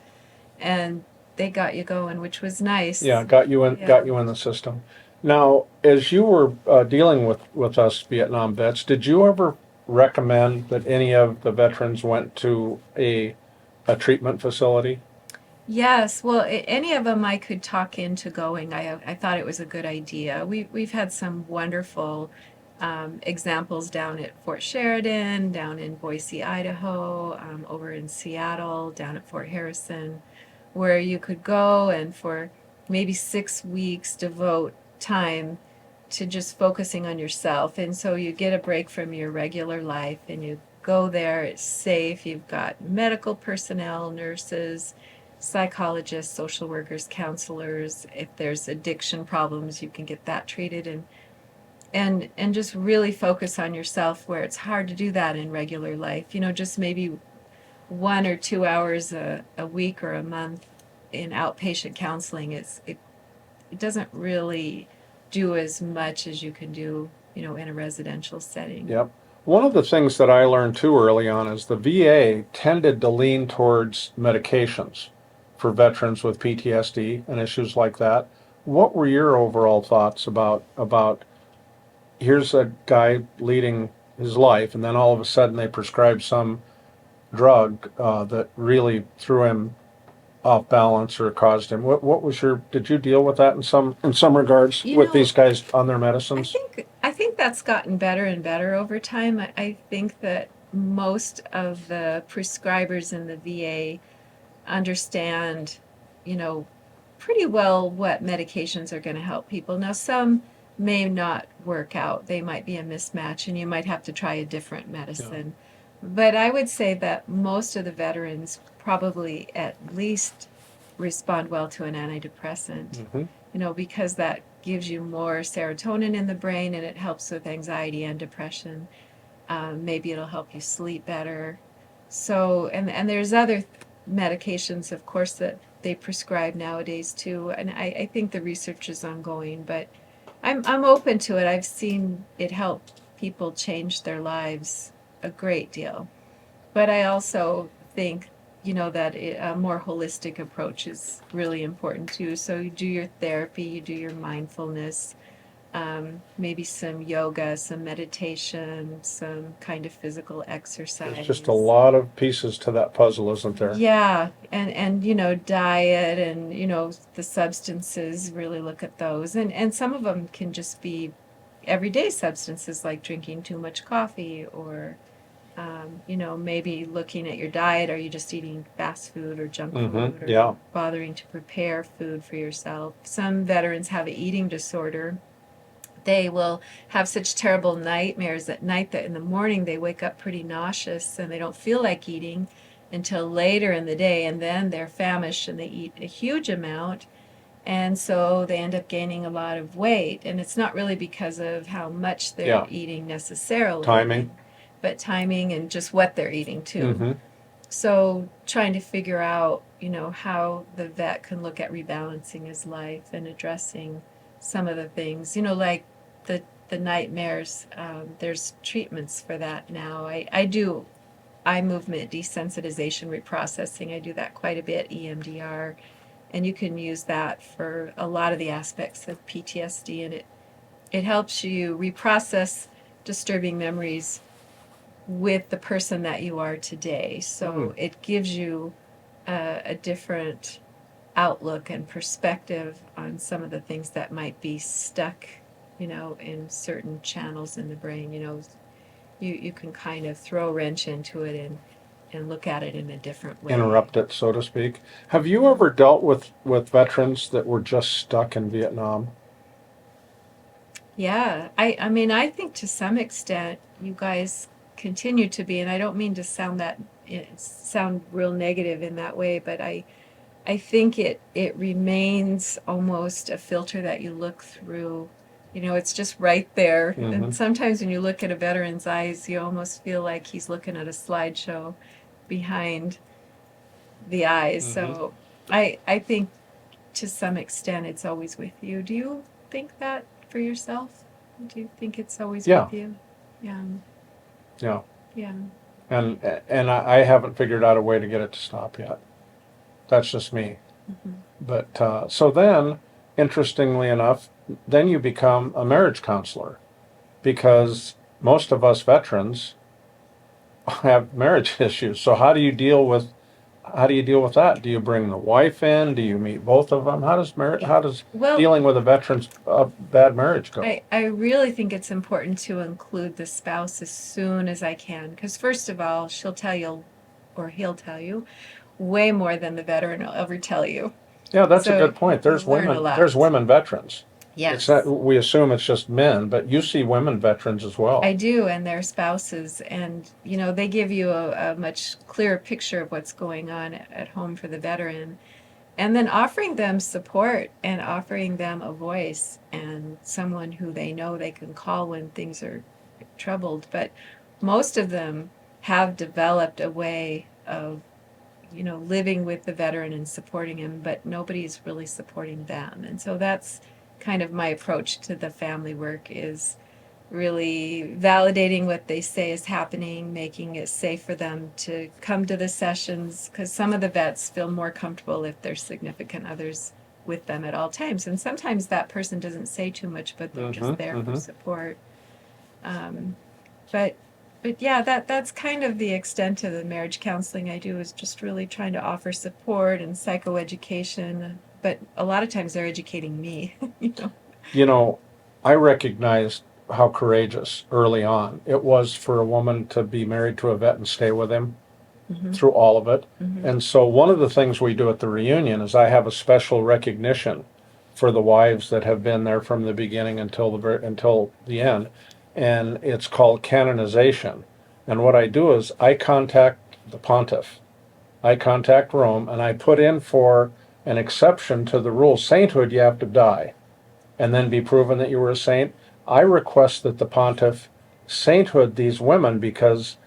and they got you going, which was nice. Yeah, got you in the system. Now, as you were dealing with us Vietnam vets, did you ever recommend that any of the veterans went to a treatment facility? Yes, well, any of them I could talk into going. I thought it was a good idea. We've had some wonderful examples down at Fort Sheridan, down in Boise, Idaho, over in Seattle, down at Fort Harrison, where you could go and for maybe 6 weeks devote time to just focusing on yourself. And so you get a break from your regular life and you go there, it's safe, you've got medical personnel, nurses, psychologists, social workers, counselors. If there's addiction problems, you can get that treated, and just really focus on yourself where it's hard to do that in regular life. Just maybe 1 or 2 hours a week or a month in outpatient counseling it doesn't really do as much as you can do, in a residential setting. Yep. One of the things that I learned too early on is the VA tended to lean towards medications for veterans with PTSD and issues like that. What were your overall thoughts about here's a guy leading his life, and then all of a sudden they prescribe some drug that really threw him off balance or caused him. What was your? Did you deal with that in some regards with these guys on their medicines? I think that's gotten better and better over time. I think that most of the prescribers in the VA understand, pretty well what medications are going to help people. Now, some may not work out. They might be a mismatch, and you might have to try a different medicine. Yeah. But I would say that most of the veterans probably at least respond well to an antidepressant, because that gives you more serotonin in the brain and it helps with anxiety and depression. Maybe it'll help you sleep better. So, and there's other medications, of course, that they prescribe nowadays too. And I think the research is ongoing, but I'm open to it. I've seen it help people change their lives a great deal. But I also think, that a more holistic approach is really important too. So you do your therapy, you do your mindfulness, maybe some yoga, some meditation, some kind of physical exercise. There's just a lot of pieces to that puzzle, isn't there? Yeah, and diet and the substances, really look at those. And some of them can just be everyday substances like drinking too much coffee or maybe looking at your diet. Are you just eating fast food or junk food or bothering to prepare food for yourself? Some veterans have an eating disorder. They will have such terrible nightmares at night that in the morning they wake up pretty nauseous and they don't feel like eating until later in the day, and then they're famished and they eat a huge amount, and so they end up gaining a lot of weight. And it's not really because of how much they're eating necessarily. Timing. But timing and just what they're eating too. So trying to figure out, how the vet can look at rebalancing his life and addressing some of the things, like the nightmares. There's treatments for that now. I do eye movement desensitization reprocessing. I do that quite a bit, EMDR, and you can use that for a lot of the aspects of PTSD, and it helps you reprocess disturbing memories with the person that you are today. So it gives you a different outlook and perspective on some of the things that might be stuck, in certain channels in the brain. You can kind of throw a wrench into it and look at it in a different way. Interrupt it, so to speak. Have you ever dealt with veterans that were just stuck in Vietnam? Yeah, I think to some extent you guys continue to be, and I don't mean to sound real negative in that way, but I think it remains almost a filter that you look through. It's just right there. And sometimes when you look at a veteran's eyes, you almost feel like he's looking at a slideshow behind the eyes. So I think to some extent it's always with you. Do you think that for yourself? Do you think it's always with you? Yeah. Yeah. Yeah. And I haven't figured out a way to get it to stop yet. That's just me. But so then, interestingly enough, then you become a marriage counselor, because most of us veterans have marriage issues. So how do you deal with that? Do you bring the wife in? Do you meet both of them? How does dealing with a bad marriage go? I really think it's important to include the spouse as soon as I can, because first of all, she'll tell you, or he'll tell you, way more than the veteran will ever tell you. Yeah, that's a good point. There's women veterans. Yes. We assume it's just men, but you see women veterans as well. I do, and their spouses, and they give you a much clearer picture of what's going on at home for the veteran. and then offering them support and offering them a voice and someone who they know they can call when things are troubled. But most of them have developed a way of, living with the veteran and supporting him, but nobody's really supporting them. And so that's kind of my approach to the family work, is really validating what they say is happening, making it safe for them to come to the sessions, because some of the vets feel more comfortable if there's significant others with them at all times. And sometimes that person doesn't say too much, but they're just there for support. Um, but yeah, that's kind of the extent of the marriage counseling I do, is just really trying to offer support and psychoeducation. But a lot of times they're educating me, You know, I recognized how courageous early on it was for a woman to be married to a vet and stay with him through all of it. And so one of the things we do at the reunion is I have a special recognition for the wives that have been there from the beginning until the end, and it's called canonization. And what I do is I contact the pontiff, I contact Rome, and I put in for an exception to the rule. Sainthood, you have to die and then be proven that you were a saint. I request that the pontiff sainthood these women because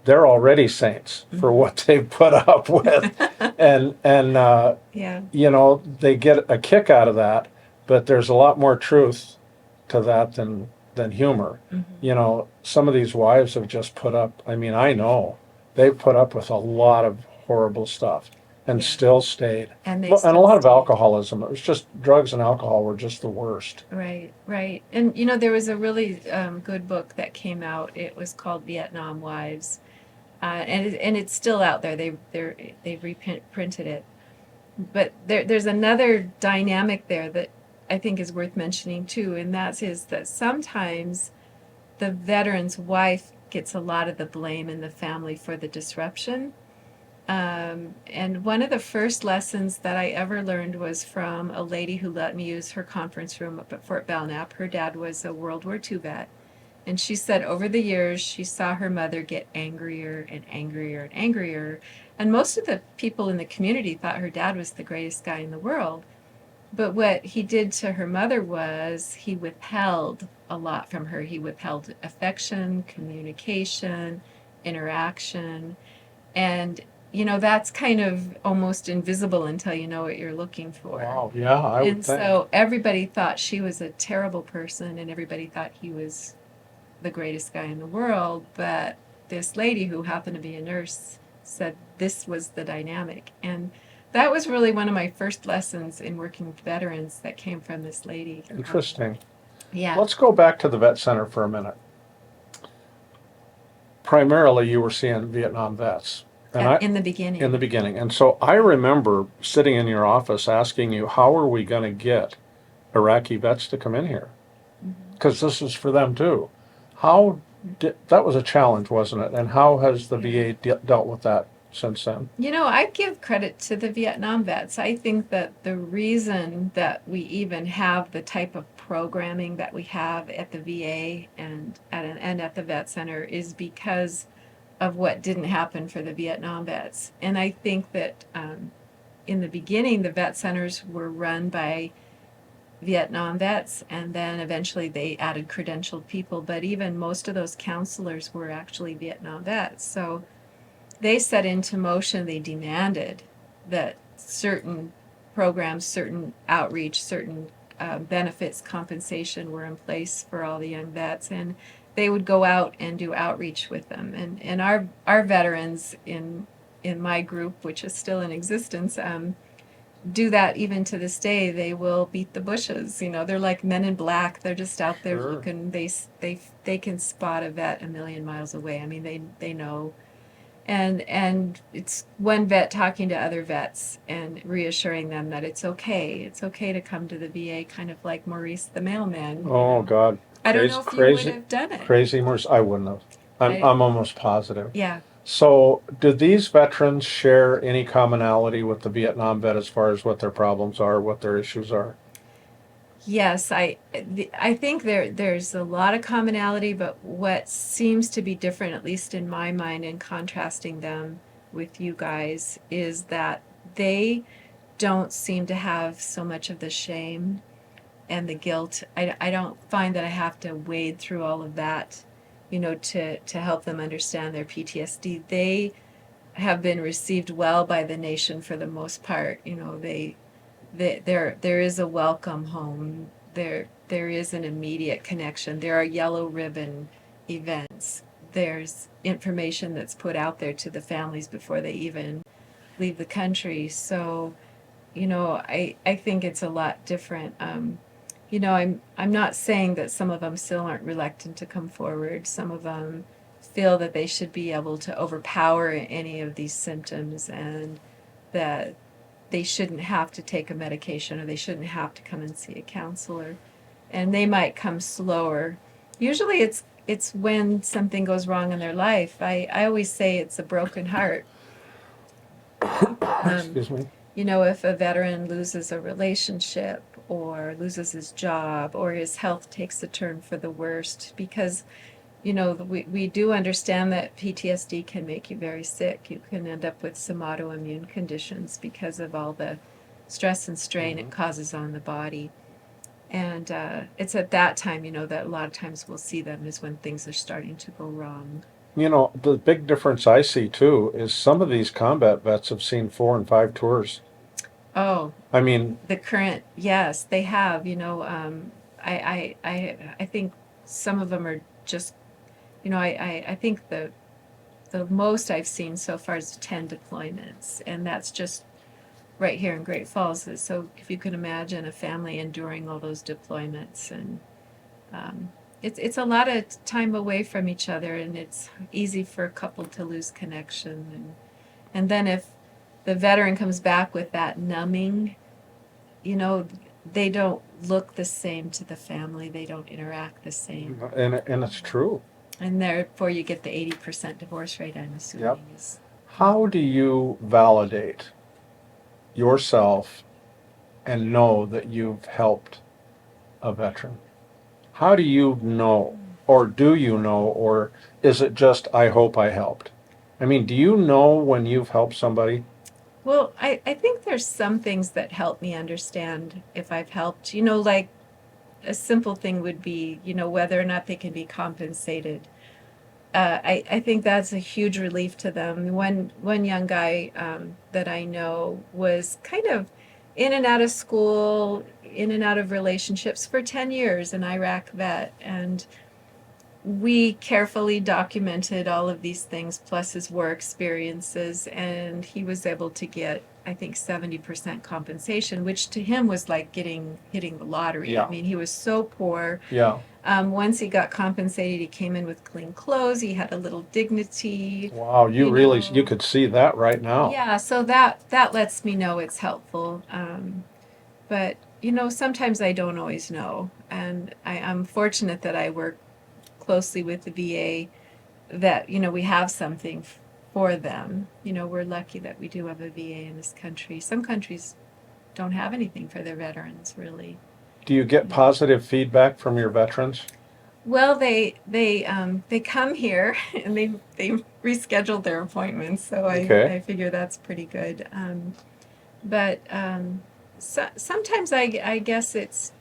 they're already saints for what they've put up with, and Yeah. they get a kick out of that. But there's a lot more truth to that than humor. Some of these wives have just put up. I mean, I know they've put up with a lot of horrible stuff and Yeah. still stayed. And they Well, and a still lot of stay. alcoholism. It was just drugs and alcohol were just the worst. Right, right. And there was a really good book that came out. It was called Vietnam Wives, and it's still out there. They've reprinted it. But there's another dynamic there that I think is worth mentioning too, and that is that sometimes the veteran's wife gets a lot of the blame in the family for the disruption. And one of the first lessons that I ever learned was from a lady who let me use her conference room up at Fort Belknap. Her dad was a World War II vet. And she said over the years, she saw her mother get angrier and angrier and angrier. And most of the people in the community thought her dad was the greatest guy in the world. But what he did to her mother was he withheld a lot from her. He withheld affection, communication, interaction. And that's kind of almost invisible until you know what you're looking for. Wow, yeah, I would And think. so everybody thought she was a terrible person, and everybody thought he was the greatest guy in the world. But this lady, who happened to be a nurse, said this was the dynamic. And that was really one of my first lessons in working with veterans, that came from this lady. Interesting. Yeah. Let's go back to the vet center for a minute. Primarily, you were seeing Vietnam vets. And In the beginning. in the beginning. And so I remember sitting in your office asking you, how are we going to get Iraqi vets to come in here? Because this is for them too. That was a challenge, wasn't it? And how has the VA dealt with that since then? I give credit to the Vietnam vets. I think that the reason that we even have the type of programming that we have at the VA and at the vet center is because of what didn't happen for the Vietnam vets. And I think that in the beginning, the vet centers were run by Vietnam vets, and then eventually they added credentialed people. But even most of those counselors were actually Vietnam vets. So they set into motion, they demanded that certain programs, certain outreach, certain benefits, compensation were in place for all the young vets. And they would go out and do outreach with them. And our veterans in my group, which is still in existence, do that even to this day. They will beat the bushes. They're like men in black. They're just out there Sure. looking. They can spot a vet a million miles away. I mean, they know. And it's one vet talking to other vets and reassuring them that it's okay. It's okay to come to the VA, kind of like Maurice the mailman. Oh, God. I don't know if you would have done it. Crazy Morse. I wouldn't have. I'm almost positive. Yeah. So, do these veterans share any commonality with the Vietnam vet as far as what their problems are, what their issues are? Yes, I think there's a lot of commonality, but what seems to be different, at least in my mind, in contrasting them with you guys, is that they don't seem to have so much of the shame and the guilt. I don't find that I have to wade through all of that, to help them understand their PTSD. They have been received well by the nation for the most part. There is a welcome home. There is an immediate connection. There are yellow ribbon events. There's information that's put out there to the families before they even leave the country. So, I think it's a lot different. I'm not saying that some of them still aren't reluctant to come forward. Some of them feel that they should be able to overpower any of these symptoms, and that they shouldn't have to take a medication, or they shouldn't have to come and see a counselor. And they might come slower. Usually it's when something goes wrong in their life. I always say it's a broken heart. Excuse me. If a veteran loses a relationship, or loses his job, or his health takes a turn for the worst, because we do understand that PTSD can make you very sick. You can end up with some autoimmune conditions because of all the stress and strain it causes on the body. And it's at that time, that a lot of times we'll see them is when things are starting to go wrong. The big difference I see too is some of these combat vets have seen 4 and 5 tours. Oh, I mean, the current, yes, they have. I think some of them are just, I think the most I've seen so far is 10 deployments, and that's just right here in Great Falls. So if you can imagine a family enduring all those deployments, and it's a lot of time away from each other, and it's easy for a couple to lose connection, and then if the veteran comes back with that numbing, they don't look the same to the family. They don't interact the same. and it's true. And therefore you get the 80% divorce rate, I'm assuming. Yep. How do you validate yourself and know that you've helped a veteran? How do you know, or do you know, or is it just, I hope I helped? I mean, do you know when you've helped somebody? Well, I think there's some things that help me understand if I've helped. Like a simple thing would be, whether or not they can be compensated. I think that's a huge relief to them. One young guy that I know was kind of in and out of school, in and out of relationships for 10 years, an Iraq vet. And we carefully documented all of these things, plus his war experiences, and he was able to get, I think, 70% compensation, which to him was like hitting the lottery. Yeah. I mean, he was so poor. Yeah. Once he got compensated, he came in with clean clothes. He had a little dignity. Wow, you really, you could see that right now. Yeah, so that lets me know it's helpful. But sometimes I don't always know, and I'm fortunate that I work closely with the VA, that we have something for them. We're lucky that we do have a VA in this country. Some countries don't have anything for their veterans, really. Do you get positive feedback from your veterans? Well, they come here and they rescheduled their appointments, so Okay. I figure that's pretty good. But sometimes I guess it's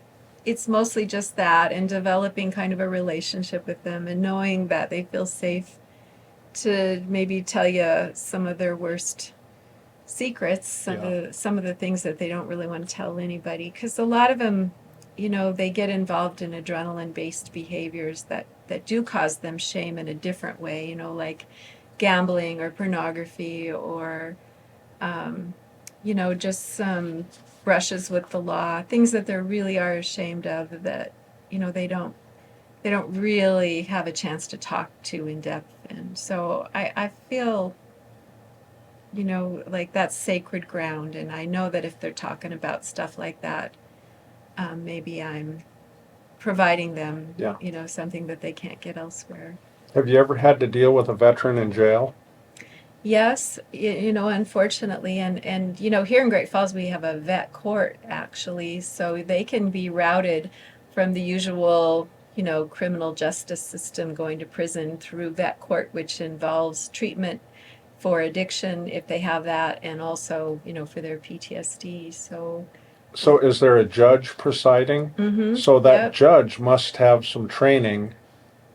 mostly just that, and developing kind of a relationship with them, and knowing that they feel safe to maybe tell you some of their worst secrets, some of the things that they don't really want to tell anybody, because a lot of them, they get involved in adrenaline-based behaviors that do cause them shame in a different way, like gambling or pornography, or just some brushes with the law, things that they really are ashamed of, that they don't really have a chance to talk to in depth. And so I feel like that's sacred ground, and I know that if they're talking about stuff like that, maybe I'm providing them something that they can't get elsewhere. Have you ever had to deal with a veteran in jail? Yes, unfortunately, and here in Great Falls we have a vet court, actually, so they can be routed from the usual, criminal justice system, going to prison, through vet court, which involves treatment for addiction if they have that, and also, for their PTSD. So is there a judge presiding? So that Yep. judge must have some training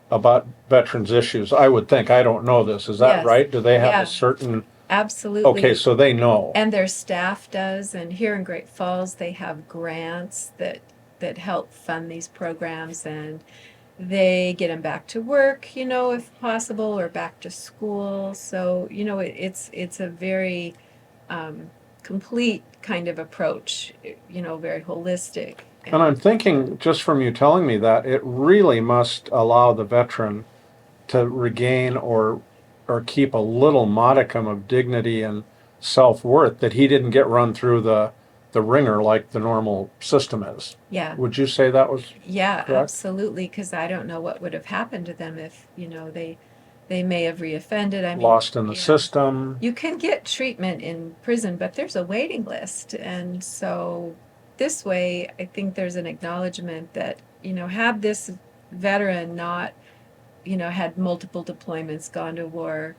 about veterans issues, I would think. I don't know this. Is that Yes. right? Do they have Yeah. a certain, Absolutely. okay, so they know. And their staff does, and here in Great Falls they have grants that help fund these programs, and they get them back to work, if possible, or back to school. So, it's a very complete kind of approach, very holistic. And I'm thinking, just from you telling me that, it really must allow the veteran to regain or keep a little modicum of dignity and self-worth that he didn't get run through the ringer like the normal system is. Yeah. Would you say that was Yeah, correct? absolutely, because I don't know what would have happened to them if, they may have reoffended. I mean, Lost in the system? you can get treatment in prison, but there's a waiting list. And so this way, I think there's an acknowledgement that, had this veteran not, had multiple deployments, gone to war,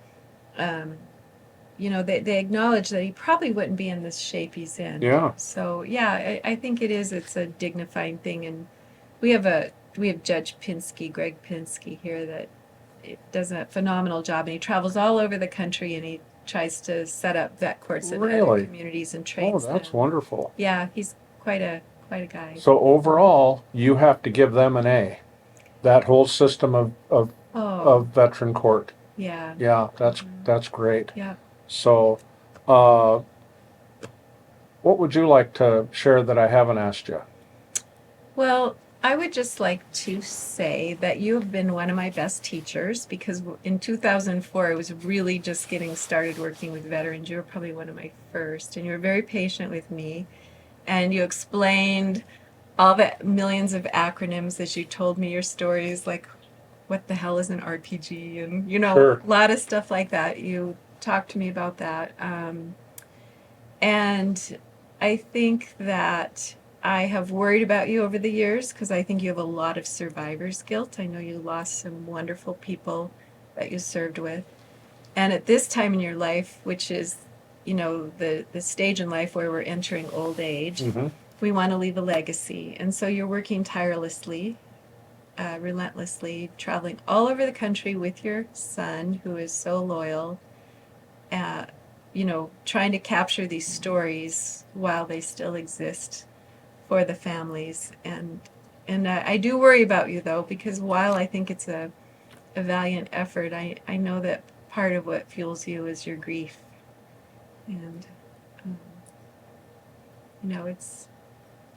they acknowledge that he probably wouldn't be in this shape he's in. Yeah. So yeah, I think it's a dignifying thing, and we have Judge Pinsky, Greg Pinsky here, that does a phenomenal job, and he travels all over the country, and he tries to set up vet courts in other Really? communities and Oh, trains that's them. wonderful. Yeah, he's quite a guy. So overall, you have to give them an A. That whole system of Oh, veteran court. yeah, Yeah, that's great. yeah. So, what would you like to share that I haven't asked you? Well, I would just like to say that you have been one of my best teachers, because in 2004, I was really just getting started working with veterans. You were probably one of my first, and you were very patient with me, and you explained all the millions of acronyms as you told me your stories, like what the hell is an RPG, and Sure. a lot of stuff like that. You talked to me about that, and I think that I have worried about you over the years, because I think you have a lot of survivor's guilt. I know you lost some wonderful people that you served with. And at this time in your life, which is, the stage in life where we're entering old age, Mm-hmm. we want to leave a legacy. And so you're working tirelessly, relentlessly, traveling all over the country with your son, who is so loyal, trying to capture these stories while they still exist for the families. And I do worry about you, though, because while I think it's a valiant effort, I know that part of what fuels you is your grief. And, it's,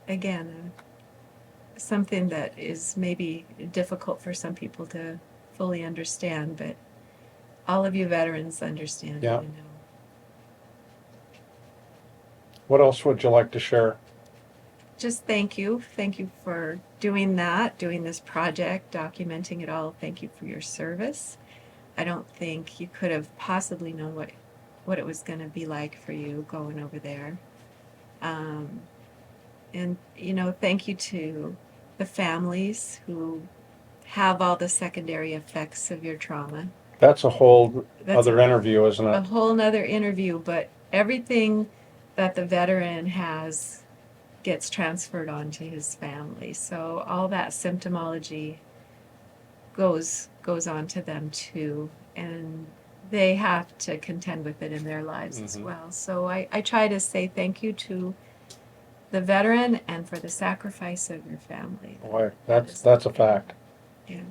again, something that is maybe difficult for some people to fully understand, but all of you veterans understand. Yeah. What else would you like to share? Just thank you. Thank you for doing that, doing this project, documenting it all. Thank you for your service. I don't think you could have possibly known what it was going to be like for you going over there. And, thank you to the families who have all the secondary effects of your trauma. That's a whole That's other interview, isn't a it? whole nother interview, but everything that the veteran has gets transferred onto his family. So all that symptomology goes on to them too, and they have to contend with it in their lives as well. So I try to say thank you to the veteran and for the sacrifice of your family. Boy, that's a fact. Yeah.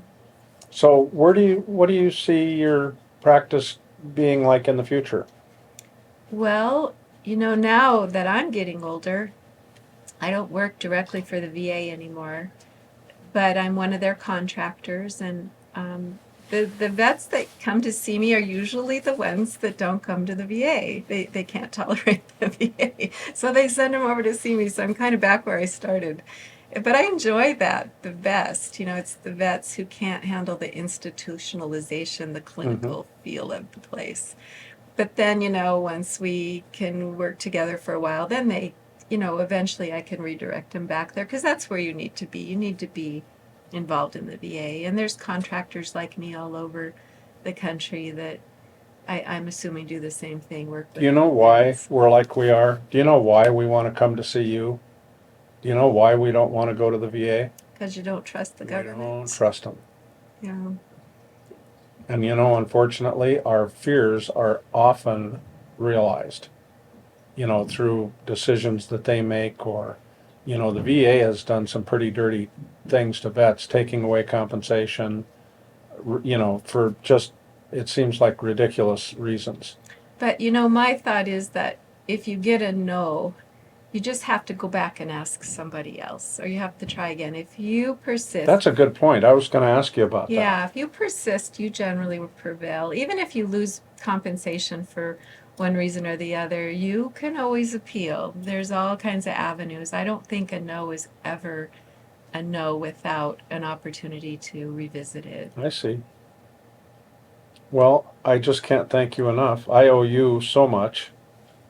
So what do you see your practice being like in the future? Well, now that I'm getting older, I don't work directly for the VA anymore, but I'm one of their contractors, and the vets that come to see me are usually the ones that don't come to the VA. They can't tolerate the VA, so they send them over to see me. So I'm kind of back where I started. But I enjoy that the best. It's the vets who can't handle the institutionalization, the clinical feel of the place. But then, once we can work together for a while, then they, eventually I can redirect them back there, because that's where you need to be. You need to be involved in the VA. And there's contractors like me all over the country that I'm assuming do the same thing, work with. Do you know why vets. we're like we are? Do you know why we want to come to see you? Do you know why we don't want to go to the VA? Because you don't trust the We government. don't trust them. Yeah. And unfortunately, our fears are often realized, through decisions that they make, or, the VA has done some pretty dirty things to vets, taking away compensation, for just, it seems like ridiculous reasons. But my thought is that if you get a no, you just have to go back and ask somebody else, or you have to try again. If you persist, That's a good point. I was going to ask you about that. yeah, if you persist, you generally will prevail. Even if you lose compensation for one reason or the other, you can always appeal. There's all kinds of avenues. I don't think a no is ever a no without an opportunity to revisit it. I see. Well, I just can't thank you enough. I owe you so much.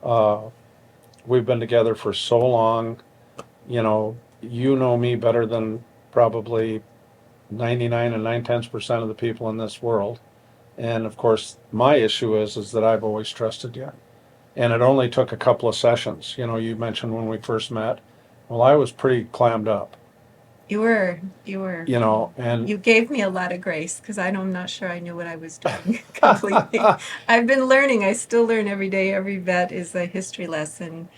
Uh, we've been together for so long. You know me better than probably 99 and 9/10% of the people in this world. And of course, my issue is that I've always trusted you. And it only took a couple of sessions. You mentioned when we first met. Well, I was pretty clammed up, You were. and You gave me a lot of grace because I'm not sure I knew what I was doing completely. I've been learning. I still learn every day. Every vet is a history lesson.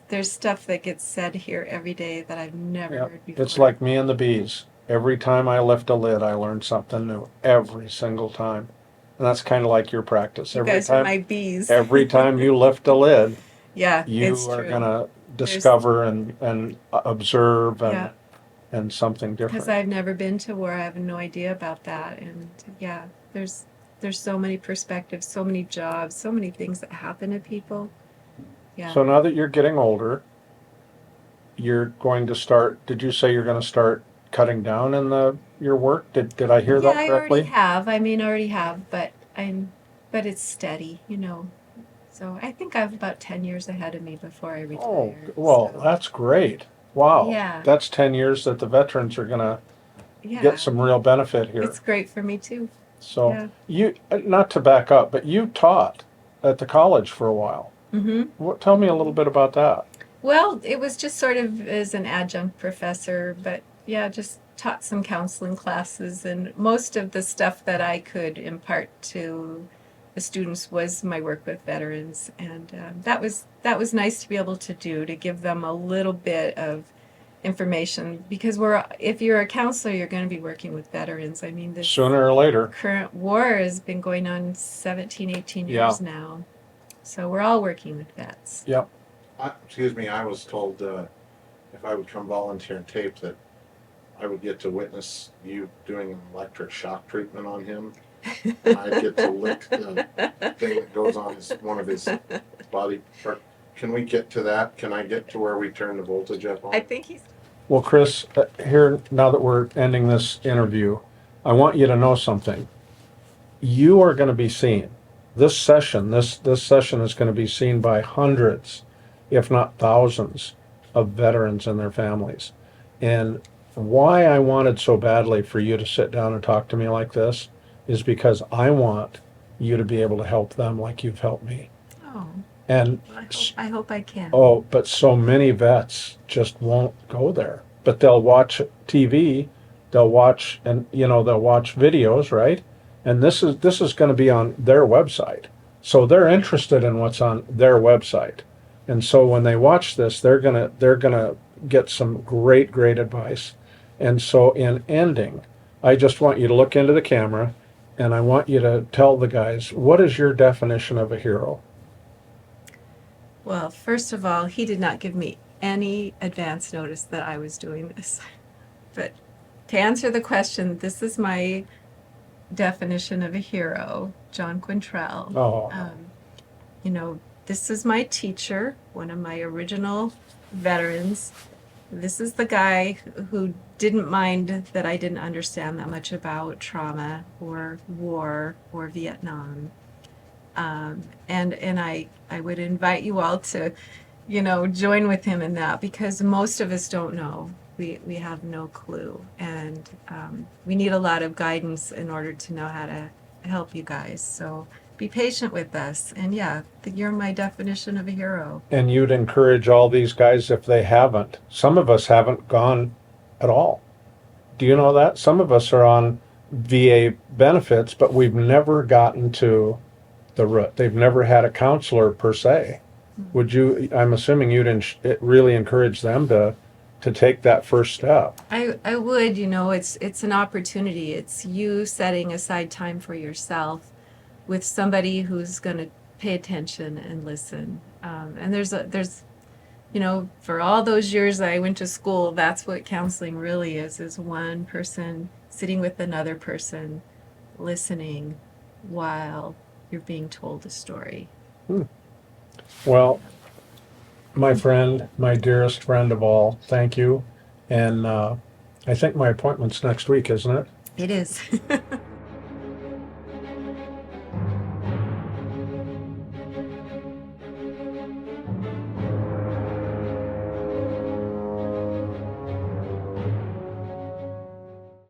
There's stuff that gets said here every day that I've never yeah, heard before. it's like me and the bees. Every time I lift a lid, I learn something new. Every single time. And that's kind of like your practice. You Every guys are time, my bees. every time you lift a lid, Yeah, you it's are true. gonna discover and observe Yeah. and something Because different. I've never been to war. I have no idea about that. And yeah, there's so many perspectives, so many jobs, so many things that happen to people. Yeah. So now that you're getting older, you're going to start. Did you say you're going to start cutting down in your work? Did I hear Yeah, that I correctly? already have. I mean, I already have, but it's steady. So I think I have about 10 years ahead of me before I retire. Oh, well, so, that's great. Wow. Yeah. That's 10 years that the veterans are going to yeah, get some real benefit here. it's great for me too. So Yeah. you, not to back up, but you taught at the college for a while. Mm-hmm. Tell me a little bit about that. Well, it was just sort of as an adjunct professor, but yeah, just taught some counseling classes, and most of the stuff that I could impart to the students was my work with veterans, and that was nice to be able to do, to give them a little bit of information, because if you're a counselor, you're going to be working with veterans. I mean, this Sooner or later. current war has been going on 17, 18 years now, so we're all working with vets. Yep. Excuse me, I was told if I would come volunteer and tape that I would get to witness you doing an electric shock treatment on him. And I'd get to lick the thing that goes on one of his body parts. Can we get to that? Can I get to where we turn the voltage up on? I think he's. Well, Chris, here, now that we're ending this interview, I want you to know something. You are going to be seen. This session is going to be seen by hundreds, if not thousands, of veterans and their families. And why I wanted so badly for you to sit down and talk to me like this is because I want you to be able to help them like you've helped me. Oh, And I hope I can. oh, but so many vets just won't go there. But they'll watch TV, they'll watch videos, right? And this is going to be on their website. So they're interested in what's on their website. And so when they watch this, they're going to get some great advice. And so in ending, I just want you to look into the camera and I want you to tell the guys, what is your definition of a hero? Well, first of all, he did not give me any advance notice that I was doing this. But to answer the question, this is my definition of a hero, John Quintrell. Oh. This is my teacher, one of my original veterans. This is the guy who didn't mind that I didn't understand that much about trauma or war or Vietnam. And I would invite you all to, join with him in that, because most of us don't know. We have no clue. And we need a lot of guidance in order to know how to help you guys. So be patient with us. And yeah, you're my definition of a hero. And you'd encourage all these guys if they haven't. Some of us haven't gone at all. Do you know that? Some of us are on VA benefits, but we've never gotten to the root. They've never had a counselor per se. Would you, I'm assuming you'd really encourage them to take that first step. I would, it's an opportunity. It's you setting aside time for yourself with somebody who's going to pay attention and listen. And there's for all those years I went to school, that's what counseling really is one person sitting with another person, listening while you're being told a story. Well, my friend, my dearest friend of all, thank you. And I think my appointment's next week, isn't it? It is.